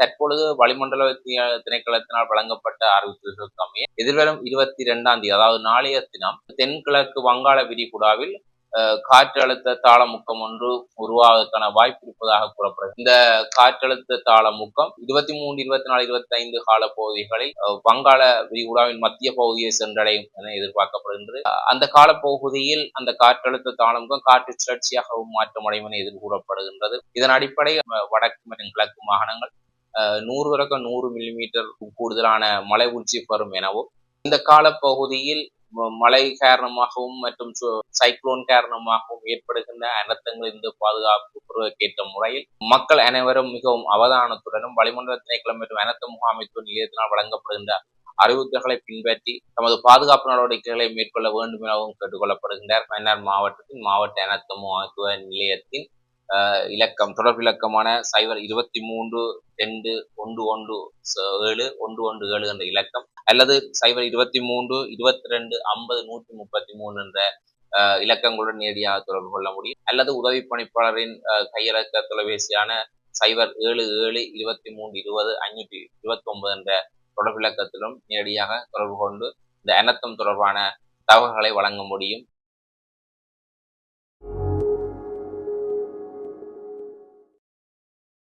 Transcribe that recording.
தற்பொழுது வளிமண்டல திணைக்களத்தினால் வழங்கப்பட்ட அறிவிப்புகளுக்கு அமைய எதிர்வரும் 22ஆம் தேதி, அதாவது நாளைய தினம் தென்கிழக்கு வங்காள விரிகுடாவில் காற்றழுத்த தாளமுக்கம் ஒன்று உருவாவதற்கான வாய்ப்பு இருப்பதாக கூறப்படுகிறது. இந்த காற்றழுத்த தாளமுக்கம் 23, 24, 25 கால பகுதிகளில் வங்காள விரிகுடாவின் மத்திய பகுதியை சென்றடையும் என எதிர்பார்க்கப்படுகின்றது. அந்த காலப்பகுதியில் அந்த காற்றழுத்த தாளமுக்கம் காற்று சுழற்சியாகவும் மாற்றமடையும் என எதிர்கூறப்படுகின்றது. இதன் அடிப்படையில் வடக்கு மற்றும் கிழக்கு மாகாணங்கள் 100 மில்லிமீட்டர் கூடுதலான மழை வீழ்ச்சி பெறும் எனவும், இந்த காலப்பகுதியில் மழை காரணமாகவும் மற்றும் சைக்ளோன் காரணமாகவும் ஏற்படுகின்ற அனர்த்தங்களிலிருந்து பாதுகாப்பு பெறுவதற்கேற்ற முறையில் மக்கள் அனைவரும் மிகவும் அவதானத்துடனும் வளிமண்டல திணைக்களம் மற்றும் அனர்த்த முகாமைத்துவ நிலையத்தினால் வழங்கப்படுகின்ற அறிவுறுத்தல்களை பின்பற்றி தமது பாதுகாப்பு நடவடிக்கைகளை மேற்கொள்ள வேண்டும் எனவும் கேட்டுக்கொள்ளப்படுகின்றார். மன்னார் மாவட்டத்தின் மாவட்ட அனர்த்த முகாமைத்துவ நிலையத்தின் தொடர்பு இலக்கமான 023-2-117-117 என்ற இலக்கம் அல்லது 023-22-50-133 என்ற இலக்கங்களுடன் நேரடியாக தொடர்பு கொள்ள முடியும். அல்லது உதவி பணிப்பாளரின் கையடக்க தொலைபேசியான 077-23-20-529 என்ற தொடர்பு இலக்கத்திலும் நேரடியாக தொடர்பு கொண்டு இந்த அனர்த்தம் தொடர்பான தகவல்களை வழங்க முடியும்.